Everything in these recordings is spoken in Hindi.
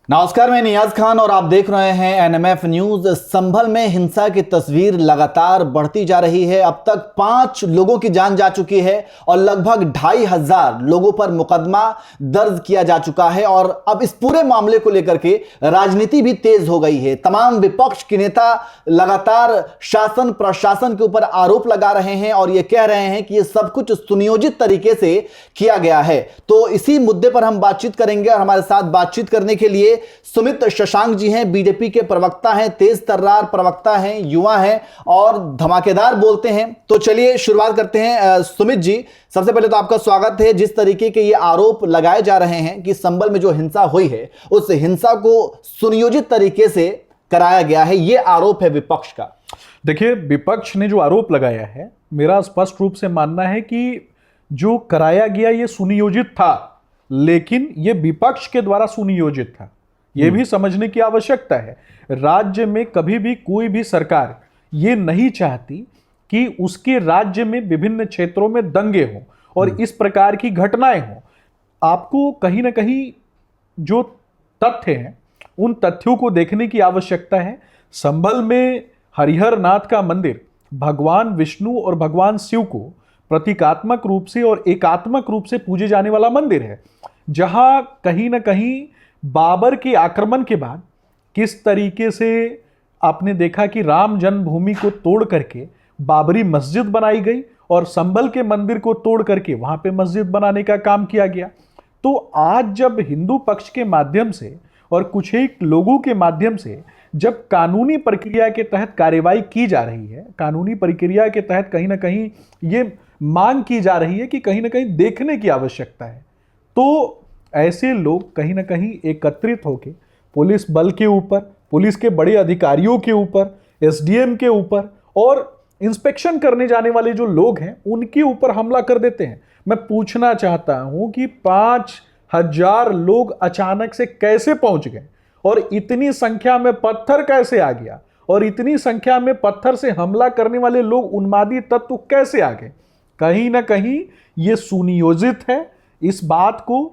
नमस्कार, मैं नियाज खान और आप देख रहे हैं एनएमएफ न्यूज। संभल में हिंसा की तस्वीर लगातार बढ़ती जा रही है। अब तक 5 लोगों की जान जा चुकी है और लगभग 2,500 लोगों पर मुकदमा दर्ज किया जा चुका है। और अब इस पूरे मामले को लेकर के राजनीति भी तेज हो गई है। तमाम विपक्ष के नेता लगातार शासन प्रशासन के ऊपर आरोप लगा रहे हैं और ये कह रहे हैं कि ये सब कुछ सुनियोजित तरीके से किया गया है। तो इसी मुद्दे पर हम बातचीत करेंगे और हमारे साथ बातचीत करने के लिए सुमित शशांक जी हैं, बीजेपी के प्रवक्ता हैं, तेज तर्रार प्रवक्ता हैं, युवा हैं और धमाकेदार बोलते हैं। तो चलिए शुरुआत करते हैं। सुमित जी, सबसे पहले तो आपका स्वागत है। जिस तरीके के ये आरोप लगाए जा रहे हैं कि संभल में जो हिंसा हुई है उस हिंसा को सुनियोजित तरीके से कराया गया है, ये आरोप है विपक्ष का। देखिए, विपक्ष ने जो आरोप लगाया है, मेरा स्पष्ट रूप से मानना है कि जो कराया गया ये सुनियोजित था, लेकिन ये विपक्ष के द्वारा सुनियोजित था। ये भी समझने की आवश्यकता है। राज्य में कभी भी कोई भी सरकार ये नहीं चाहती कि उसके राज्य में विभिन्न क्षेत्रों में दंगे हों और इस प्रकार की घटनाएं हों। आपको कहीं ना कहीं जो तथ्य हैं उन तथ्यों को देखने की आवश्यकता है। संभल में हरिहर नाथ का मंदिर भगवान विष्णु और भगवान शिव को प्रतीकात्मक रूप से और एकात्मक रूप से पूजे जाने वाला मंदिर है, जहां कहीं ना कहीं बाबर के आक्रमण के बाद किस तरीके से आपने देखा कि राम जन्मभूमि को तोड़ करके बाबरी मस्जिद बनाई गई और संभल के मंदिर को तोड़ करके वहां पे मस्जिद बनाने का काम किया गया। तो आज जब हिंदू पक्ष के माध्यम से और कुछ एक लोगों के माध्यम से जब कानूनी प्रक्रिया के तहत कार्रवाई की जा रही है, कानूनी प्रक्रिया के तहत कहीं ना कहीं ये मांग की जा रही है कि कहीं ना कहीं देखने की आवश्यकता है, तो ऐसे लोग कहीं ना कहीं एकत्रित होकर पुलिस बल के ऊपर, पुलिस के बड़े अधिकारियों के ऊपर, एसडीएम के ऊपर और इंस्पेक्शन करने जाने वाले जो लोग हैं उनके ऊपर हमला कर देते हैं। मैं पूछना चाहता हूं कि 5,000 लोग अचानक से कैसे पहुंच गए और इतनी संख्या में पत्थर कैसे आ गया और इतनी संख्या में पत्थर से हमला करने वाले लोग उन्मादी तत्व कैसे आ गए। कहीं ना कहीं ये सुनियोजित है, इस बात को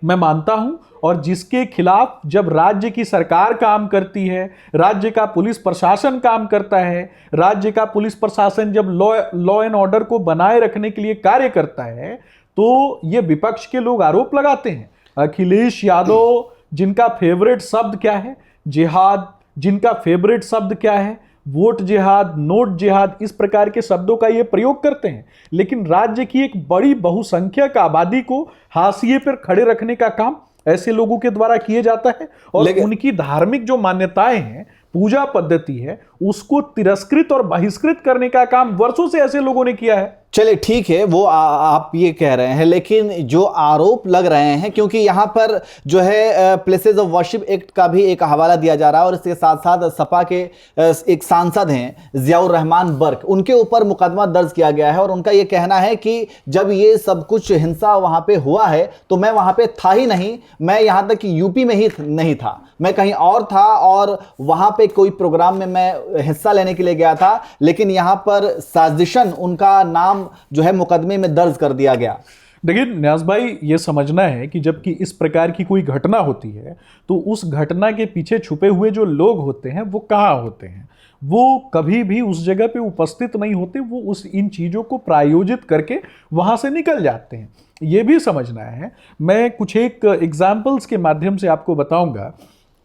मैं मानता हूं। और जिसके खिलाफ जब राज्य की सरकार काम करती है, राज्य का पुलिस प्रशासन काम करता है, राज्य का पुलिस प्रशासन जब लॉ एंड ऑर्डर को बनाए रखने के लिए कार्य करता है, तो ये विपक्ष के लोग आरोप लगाते हैं। अखिलेश यादव जिनका फेवरेट शब्द क्या है, जिहाद, जिनका फेवरेट शब्द क्या है, वोट जिहाद, नोट जिहाद, इस प्रकार के शब्दों का ये प्रयोग करते हैं। लेकिन राज्य की एक बड़ी बहुसंख्यक आबादी को हाशिए पर खड़े रखने का काम ऐसे लोगों के द्वारा किया जाता है और उनकी धार्मिक जो मान्यताएं हैं, पूजा पद्धति है, उसको तिरस्कृत और बहिष्कृत करने का काम वर्षों से ऐसे लोगों ने किया है। चलिए ठीक है, वो आप ये कह रहे हैं, लेकिन जो आरोप लग रहे हैं, क्योंकि यहाँ पर जो है प्लेसेस ऑफ वर्शिप एक्ट का भी एक हवाला दिया जा रहा है और इसके साथ साथ सपा के एक सांसद हैं जियाउर रहमान बर्क, उनके ऊपर मुकदमा दर्ज किया गया है और उनका ये कहना है कि जब ये सब कुछ हिंसा वहाँ पे हुआ है तो मैं वहाँ पे था ही नहीं, मैं यहाँ तक कि यूपी में ही नहीं था, मैं कहीं और था और वहाँ पे कोई प्रोग्राम में मैं हिस्सा लेने के लिए गया था, लेकिन यहाँ पर साजिशन उनका नाम जो है मुकदमे में दर्ज कर दिया गया। देखिए न्याज भाई, ये समझना है कि जबकि इस प्रकार की कोई घटना होती है तो उस घटना के पीछे छुपे हुए जो लोग होते हैं वो कहाँ होते हैं। वो कभी भी उस जगह पे उपस्थित नहीं होते, वो उस इन चीज़ों को प्रायोजित करके वहाँ से निकल जाते हैं, ये भी समझना है। मैं कुछ एक एग्जाम्पल्स के माध्यम से आपको बताऊंगा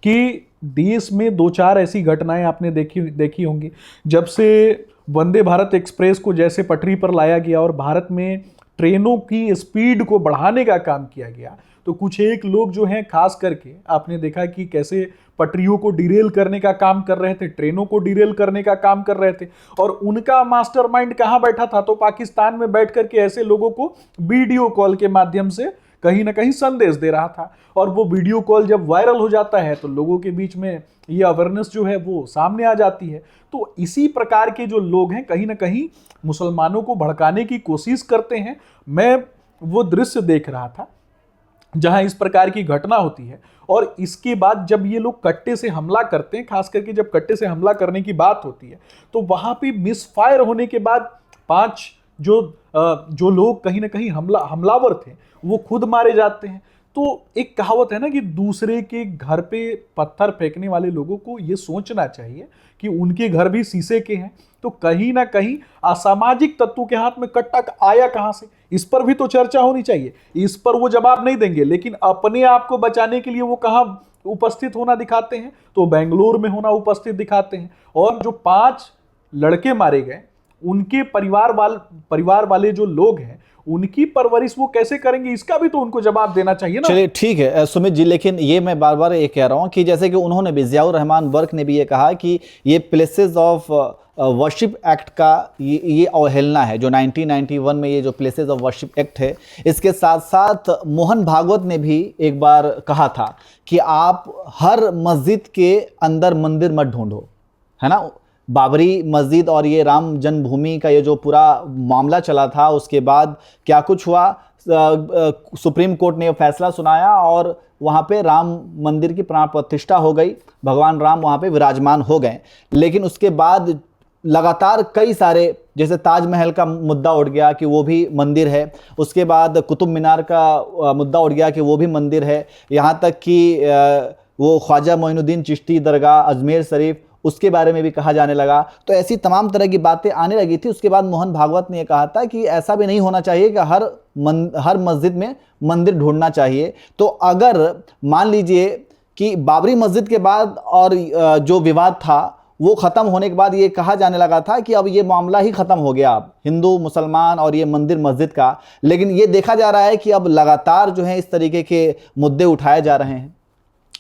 कि देश में 2-4 ऐसी घटनाएं आपने देखी होंगी। जब से वंदे भारत एक्सप्रेस को जैसे पटरी पर लाया गया और भारत में ट्रेनों की स्पीड को बढ़ाने का काम किया गया, तो कुछ एक लोग जो हैं खास करके आपने देखा कि कैसे पटरियों को डिरेल करने का काम कर रहे थे, ट्रेनों को डिरेल करने का काम कर रहे थे। और उनका मास्टरमाइंड कहाँ बैठा था, तो पाकिस्तान में बैठ करके ऐसे लोगों को वीडियो कॉल के माध्यम से कहीं ना कहीं संदेश दे रहा था। और वो वीडियो कॉल जब वायरल हो जाता है तो लोगों के बीच में ये अवेयरनेस जो है वो सामने आ जाती है। तो इसी प्रकार के जो लोग हैं कहीं ना कहीं मुसलमानों को भड़काने की कोशिश करते हैं। मैं वो दृश्य देख रहा था जहां इस प्रकार की घटना होती है और इसके बाद जब ये लोग कट्टे से हमला करते हैं, खास करके जब कट्टे से हमला करने की बात होती है, तो वहां पे मिसफायर होने के बाद 5 जो लोग कहीं ना कहीं हमलावर थे वो खुद मारे जाते हैं। तो एक कहावत है ना कि दूसरे के घर पे पत्थर फेंकने वाले लोगों को ये सोचना चाहिए कि उनके घर भी शीशे के हैं। तो कहीं ना कहीं असामाजिक तत्वों के हाथ में कट्टा आया कहां से, इस पर भी तो चर्चा होनी चाहिए। इस पर वो जवाब नहीं देंगे, लेकिन अपने आप को बचाने के लिए वो कहां उपस्थित होना दिखाते हैं, तो बेंगलोर में होना उपस्थित दिखाते हैं। और जो 5 लड़के मारे गए, उनके परिवार वाले जो लोग हैं, उनकी परवरिश वो कैसे करेंगे, इसका भी तो उनको जवाब देना चाहिए ना। चलिए ठीक है सुमित जी, लेकिन ये मैं बार बार ये कह रहा हूँ कि जैसे कि उन्होंने भी, ज़ियाउर रहमान वर्क ने भी ये कहा कि ये प्लेसेस ऑफ वर्शिप एक्ट का ये अवहेलना है, जो 1991 में ये जो प्लेसेस ऑफ वर्शिप एक्ट है। इसके साथ साथ मोहन भागवत ने भी एक बार कहा था कि आप हर मस्जिद के अंदर मंदिर मत ढूंढो, है ना। बाबरी मस्जिद और ये राम जन्मभूमि का ये जो पूरा मामला चला था, उसके बाद क्या कुछ हुआ, सुप्रीम कोर्ट ने फैसला सुनाया और वहाँ पे राम मंदिर की प्राण प्रतिष्ठा हो गई, भगवान राम वहाँ पे विराजमान हो गए। लेकिन उसके बाद लगातार कई सारे, जैसे ताजमहल का मुद्दा उठ गया कि वो भी मंदिर है, उसके बाद कुतुब मीनार का मुद्दा उठ गया कि वो भी मंदिर है, यहाँ तक कि वो ख्वाजा मोइनुद्दीन चिश्ती दरगाह अजमेर शरीफ, उसके बारे में भी कहा जाने लगा। तो ऐसी तमाम तरह की बातें आने लगी थी। उसके बाद मोहन भागवत ने यह कहा था कि ऐसा भी नहीं होना चाहिए कि हर मस्जिद में मंदिर ढूंढना चाहिए। तो अगर मान लीजिए कि बाबरी मस्जिद के बाद और जो विवाद था वो ख़त्म होने के बाद ये कहा जाने लगा था कि अब ये मामला ही ख़त्म हो गया, अब हिंदू मुसलमान और ये मंदिर मस्जिद का, लेकिन ये देखा जा रहा है कि अब लगातार जो है इस तरीके के मुद्दे उठाए जा रहे हैं।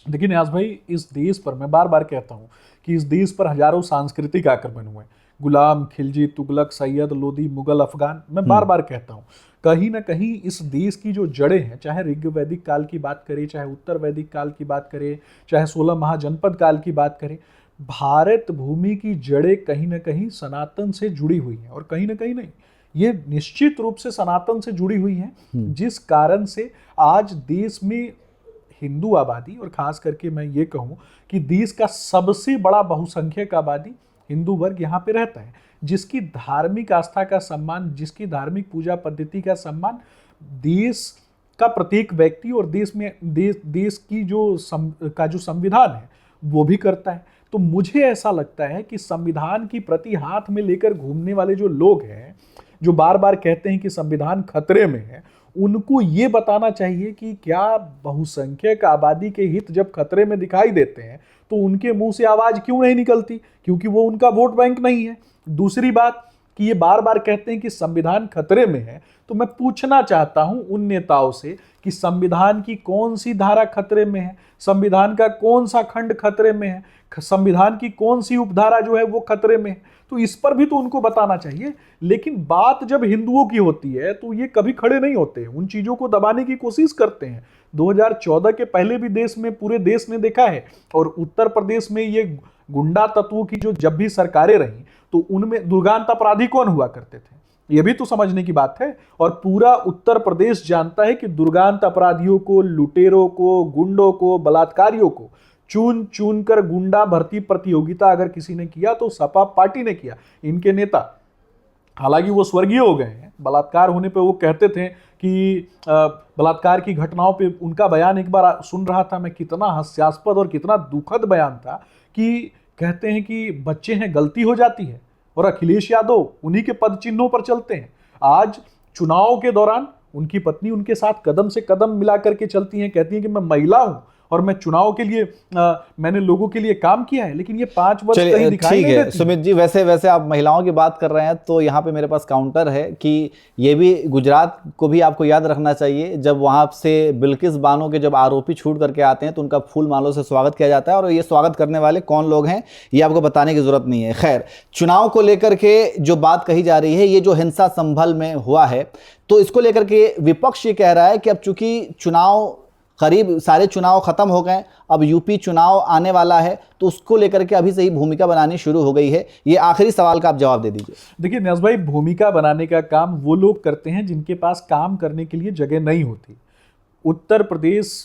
देखिए न्याज भाई, इस देश पर मैं बार बार कहता हूँ कि इस देश पर हजारों सांस्कृतिक आक्रमण हुए, गुलाम, खिलजी, तुगलक, सैयद, लोदी, मुगल, अफगान। मैं बार बार कहता हूँ कहीं ना कहीं इस देश की जो जड़ें हैं, चाहे ऋग वैदिक काल की बात करें, चाहे उत्तर वैदिक काल की बात करें, चाहे 16 महाजनपद काल की बात करें, भारत भूमि की जड़ें कहीं ना कहीं सनातन से जुड़ी हुई हैं। और कहीं ना कहीं नहीं, ये निश्चित रूप से सनातन से जुड़ी हुई हैं, जिस कारण से आज देश में हिंदू आबादी, और खास करके मैं ये कहूँ कि देश का सबसे बड़ा बहुसंख्यक आबादी हिंदू वर्ग यहाँ पे रहता है, जिसकी धार्मिक आस्था का सम्मान, जिसकी धार्मिक पूजा पद्धति का सम्मान देश का प्रत्येक व्यक्ति और देश की जो संविधान है वो भी करता है। तो मुझे ऐसा लगता है कि संविधान की प्रति हाथ में लेकर घूमने वाले जो लोग हैं, जो बार बार कहते हैं कि संविधान खतरे में है, उनको ये बताना चाहिए कि क्या बहुसंख्यक आबादी के हित जब खतरे में दिखाई देते हैं तो उनके मुंह से आवाज क्यों नहीं निकलती, क्योंकि वो उनका वोट बैंक नहीं है। दूसरी बात कि ये बार बार कहते हैं कि संविधान खतरे में है, तो मैं पूछना चाहता हूं उन नेताओं से कि संविधान की कौन सी धारा खतरे में है, संविधान का कौन सा खंड खतरे में है, संविधान की कौन सी उपधारा जो है वो खतरे में है। तो इस पर भी तो उनको बताना चाहिए। लेकिन बात जब हिंदुओं की होती है तो ये कभी खड़े नहीं होते, उन चीजों को दबाने की कोशिश करते हैं। 2014 के पहले भी देश में, पूरे देश ने देखा है, और उत्तर प्रदेश में ये गुंडा तत्वों की जो जब भी सरकारें रही तो उनमें दुर्गांत अपराधी कौन हुआ करते थे, ये भी तो समझने की बात है। और पूरा उत्तर प्रदेश जानता है कि दुर्गांत अपराधियों को, लुटेरों को, गुंडों को, बलात्कारियों को चुन चुन कर गुंडा भर्ती प्रतियोगिता अगर किसी ने किया तो सपा पार्टी ने किया। इनके नेता, हालांकि वो स्वर्गीय हो गए हैं, बलात्कार होने पे वो कहते थे कि बलात्कार की घटनाओं पे उनका बयान एक बार सुन रहा था मैं, कितना हास्यास्पद और कितना दुखद बयान था कि कहते हैं कि बच्चे हैं, गलती हो जाती है, और अखिलेश यादव उन्हीं के पद चिन्हों पर चलते हैं। आज चुनाव के दौरान उनकी पत्नी उनके साथ कदम से कदम मिला करके चलती हैं, कहती हैं कि मैं महिला हूं और मैं चुनाव के लिए मैंने लोगों के लिए काम किया है, लेकिन ये 5 वर्ष कहीं दिखाई नहीं देती। सुमित जी, वैसे आप महिलाओं की बात कर रहे हैं तो यहाँ पे मेरे पास काउंटर है कि ये भी गुजरात को भी आपको याद रखना चाहिए। जब वहाँ से बिल्किस बानो के जब आरोपी छूट करके आते हैं तो उनका फूल मालों से स्वागत किया जाता है, और ये स्वागत करने वाले कौन लोग हैं ये आपको बताने की जरूरत नहीं है। खैर, चुनाव को लेकर के जो बात कही जा रही है, ये जो हिंसा संभल में हुआ है, तो इसको लेकर के विपक्ष ये कह रहा है कि अब चूंकि चुनाव करीब, सारे चुनाव खत्म हो गए, अब यूपी चुनाव आने वाला है, तो उसको लेकर के अभी से ही भूमिका बनानी शुरू हो गई है। ये आखिरी सवाल का आप जवाब दे दीजिए। देखिए न्याज भाई, भूमिका बनाने का काम वो लोग करते हैं जिनके पास काम करने के लिए जगह नहीं होती। उत्तर प्रदेश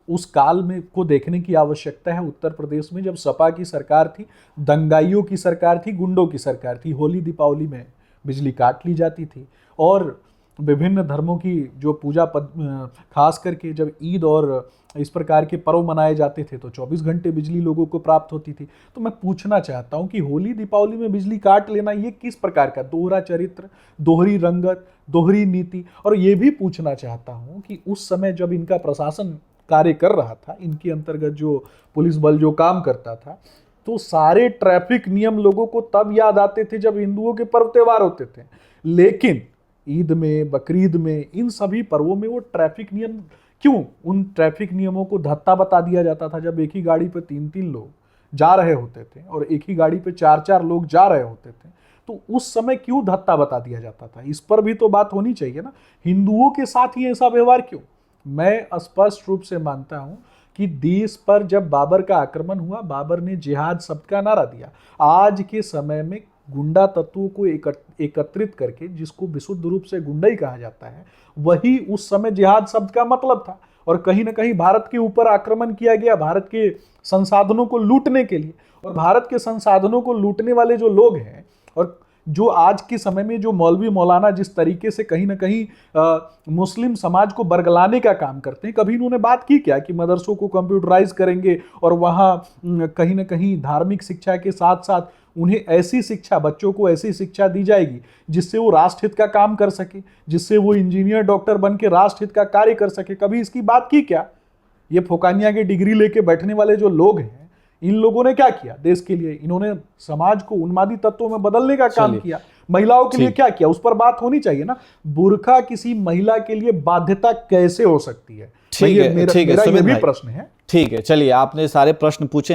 उस काल में को देखने की आवश्यकता है। उत्तर प्रदेश में जब सपा की सरकार थी, दंगाइयों की सरकार थी, गुंडों की सरकार थी, होली दीपावली में बिजली काट ली जाती थी, और विभिन्न धर्मों की जो पूजा खास करके जब ईद और इस प्रकार के पर्व मनाए जाते थे तो 24 घंटे बिजली लोगों को प्राप्त होती थी। तो मैं पूछना चाहता हूं कि होली दीपावली में बिजली काट लेना ये किस प्रकार का दोहरा चरित्र, दोहरी रंगत, दोहरी नीति। और ये भी पूछना चाहता हूं कि उस समय जब इनका प्रशासन कार्य कर रहा था, इनके अंतर्गत जो पुलिस बल जो काम करता था, तो सारे ट्रैफिक नियम लोगों को तब याद आते थे जब हिंदुओं के पर्व त्योहार होते थे। लेकिन ईद में, बकरीद में, इन सभी पर्वों में वो ट्रैफिक नियम क्यों, उन ट्रैफिक नियमों को धत्ता बता दिया जाता था। जब एक ही गाड़ी पे 3-3 लोग जा रहे होते थे और एक ही गाड़ी पे 4-4 लोग जा रहे होते थे, तो उस समय क्यों धत्ता बता दिया जाता था? इस पर भी तो बात होनी चाहिए ना। हिंदुओं के साथ ही ऐसा व्यवहार क्यों? मैं स्पष्ट रूप से मानता हूं कि देश पर जब बाबर का आक्रमण हुआ, बाबर ने जिहाद शब्द का नारा दिया। आज के समय में गुंडा तत्वों को एकत्रित करके, जिसको विशुद्ध रूप से गुंडा ही कहा जाता है, वही उस समय जिहाद शब्द का मतलब था। और कहीं ना कहीं भारत के ऊपर आक्रमण किया गया भारत के संसाधनों को लूटने के लिए। और भारत के संसाधनों को लूटने वाले जो लोग हैं, और जो आज के समय में जो मौलवी मौलाना जिस तरीके से कहीं ना कहीं मुस्लिम समाज को बरगलाने का काम करते हैं, कभी इन्होंने बात की क्या कि मदरसों को कंप्यूटराइज करेंगे और वहाँ कहीं ना कहीं धार्मिक शिक्षा के साथ साथ उन्हें ऐसी शिक्षा, बच्चों को ऐसी शिक्षा दी जाएगी जिससे वो राष्ट्रहित का काम कर सके, जिससे वो इंजीनियर डॉक्टर बन के राष्ट्रहित का कार्य कर सके? कभी इसकी बात की क्या? ये फोकानिया की डिग्री लेके बैठने वाले जो लोग हैं, इन लोगों ने क्या किया देश के लिए? इन्होंने समाज को उन्मादी तत्वों में बदलने का काम किया। महिलाओं के लिए क्या किया? उस पर बात होनी चाहिए ना। बुर्का किसी महिला के लिए बाध्यता कैसे हो सकती है? ठीक है, मेरा ये भी प्रश्न है। ठीक है, चलिए, आपने सारे प्रश्न पूछे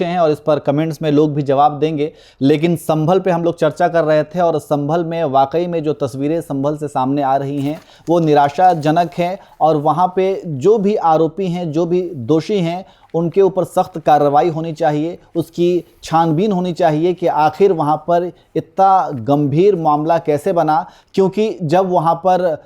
हैं और इस पर कमेंट्स में लोग भी जवाब देंगे। लेकिन संभल पे हम लोग चर्चा कर रहे थे और संभल में वाकई में जो तस्वीरें संभल से सामने आ रही हैं वो निराशाजनक हैं। और वहाँ पे जो भी आरोपी हैं, जो भी दोषी हैं, उनके ऊपर सख्त कार्रवाई होनी चाहिए, उसकी छानबीन होनी चाहिए कि आखिर वहाँ पर इतना गंभीर मामला कैसे बना। क्योंकि जब वहाँ पर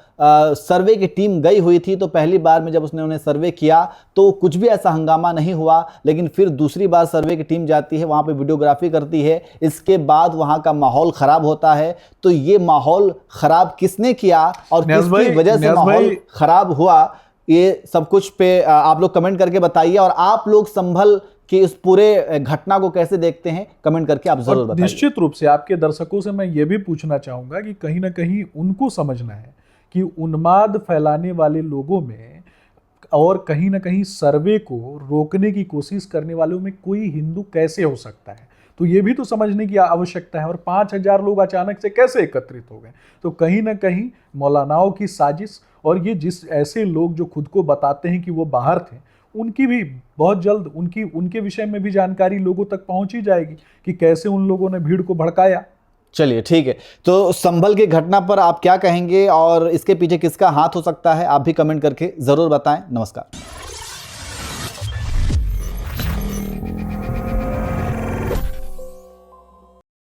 सर्वे की टीम गई हुई थी तो पहली बार में जब उन्हें सर्वे किया तो कुछ भी ऐसा हंगामा नहीं हुआ। लेकिन फिर दूसरी बार सर्वे की टीम जाती है, वहाँ पे वीडियोग्राफी करती है, इसके बाद वहाँ का माहौल ख़राब होता है। तो ये माहौल ख़राब किसने किया और किसकी वजह से माहौल ख़राब हुआ, ये सब कुछ पे आप लोग कमेंट करके बताइए। और आप लोग संभल कि इस पूरे घटना को कैसे देखते हैं, कमेंट करके आप जरूर बताइए। निश्चित रूप से आपके दर्शकों से मैं ये भी पूछना चाहूंगा कि कहीं ना कहीं उनको समझना है कि उन्माद फैलाने वाले लोगों में और कहीं ना कहीं सर्वे को रोकने की कोशिश करने वालों में कोई हिंदू कैसे हो सकता है। तो ये भी तो समझने की आवश्यकता है। और 5,000 लोग अचानक से कैसे एकत्रित हो गए? तो कहीं ना कहीं मौलानाओं की साजिश, और ये जिस ऐसे लोग जो खुद को बताते हैं कि वो बाहर थे, उनकी भी बहुत जल्द उनके विषय में भी जानकारी लोगों तक पहुंच ही जाएगी कि कैसे उन लोगों ने भीड़ को भड़काया। चलिए, ठीक है, तो संभल की घटना पर आप क्या कहेंगे और इसके पीछे किसका हाथ हो सकता है, आप भी कमेंट करके जरूर बताएं। नमस्कार।